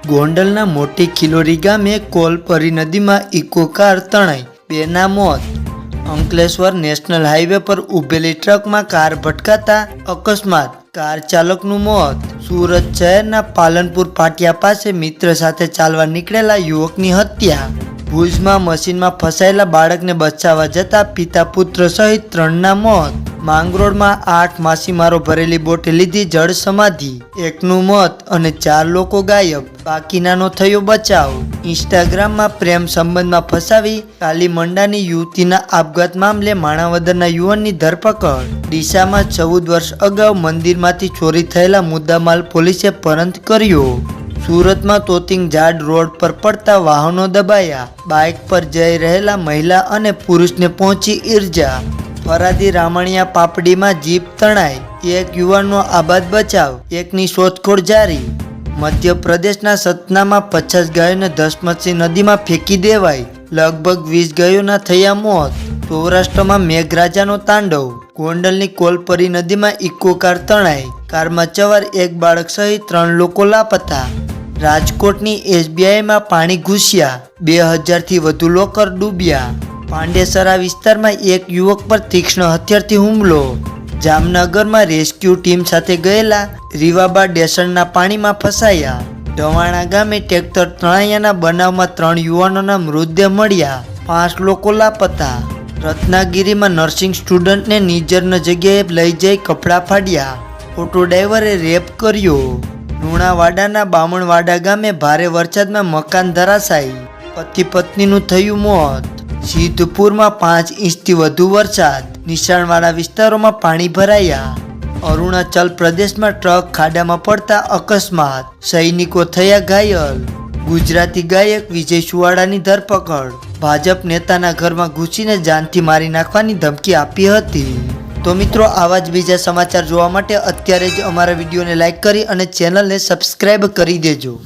ગોંડલના મોટી ખિલોરી ગામે કોલપરી નદીમાં ઇકો કાર તણાઈ, 2ના મોત। અંકલેશ્વર નેશનલ હાઈવે પર ઉભેલી ટ્રકમાં કાર ભટકાતા અકસ્માત, કાર ચાલકનું મોત। સુરત શહેરના પાલનપુર પાટિયા પાસે મિત્ર સાથે ચાલવા નીકળેલા યુવકની હત્યા। ભુજમાં મશીનમાં ફસાયેલા બાળકને બચાવવા જતા પિતા પુત્ર સહિત 3ના મોત। માંગરોળમાં 8 માછીમારો ભરેલી બોટે લીધી જળ સમાધિ, 1નું મોત અને 4 લોકો ગાયબ, બાકીનાનો થયો બચાવ। ઇન્સ્ટાગ્રામમાં પ્રેમ સંબંધમાં ફસાવી કાલીમંડાની યુવતીના આપઘાત મામલે માણાવદરના યુવાનની ધરપકડ। ડીસામાં 14 વર્ષ અગાઉ મંદિરમાંથી ચોરી થયેલા મુદ્દામાલ પોલીસે પરત કર્યો। સુરતમાં તોતિંગ ઝાડ રોડ પર પડતા વાહનો દબાયા, બાઇક પર જઈ રહેલા મહિલા અને પુરુષને પહોંચી ઈજા। ફરાદી રામણિયા પાપડીમાં જીપ તણાઈ, 1 યુવાનનો આબાદ બચાવ, 1ની શોધખોળ જારી। મધ્યપ્રદેશના સતનામાં 50 ગાયોને ધસમસી નદીમાં ફેંકી દેવાઈ, લગભગ 20 ગાયોના થયા મોત। સૌરાષ્ટ્રમાં મેઘરાજાનો તાંડવ, ગોંડલની કોલપરી નદીમાં ઇકો કાર તણાઈ, કારમાં સવાર 1 બાળક સહિત 3 લોકો લાપતા। રાજકોટની એસબીઆઈમાં પાણી ઘૂસ્યા, 2000થી વધુ લોકર ડૂબ્યા। પાંડેસરા વિસ્તારમાં 1 યુવક પર તીક્ષ્ણ હથિયારથી હુમલો। જામનગરમાં રેસ્ક્યુ ટીમ સાથે ગયેલા રીવાબા ડેસણના પાણીમાં ફસાયા। ઢવાણા ગામે ટ્રેક્ટર તણાયાના બનાવમાં 3 યુવાનોના મૃતદેહ મળ્યા, 5 લોકો લાપતા। રત્નાગીરીમાં નર્સિંગ સ્ટુડન્ટને નિર્જન જગ્યાએ લઈ જઈ કપડાં ફાડ્યા, ઓટો ડ્રાઈવરે રેપ કર્યો। લુણાવાડાના બામણવાડા ગામે ભારે વરસાદમાં મકાન ધરાશાયી, પતિ પત્નીનું થયું મોત। સિદ્ધપુરમાં 5 ઇંચથી વધુ વરસાદ, નીચાણવાળા વિસ્તારોમાં પાણી ભરાયા। અરુણાચલ પ્રદેશમાં ટ્રક ખાડામાં પડતા અકસ્માત, સૈનિકો થયા ઘાયલ। ગુજરાતી ગાયક વિજય સુવાળાની ધરપકડ, ભાજપ નેતાના ઘરમાં ઘૂસીને જાનથી મારી નાખવાની ધમકી આપી હતી। તો મિત્રો, આવા જ બીજા સમાચાર જોવા માટે અત્યારે જ અમારા વિડીયોને લાઈક કરી અને ચેનલને સબસ્ક્રાઈબ કરી દેજો।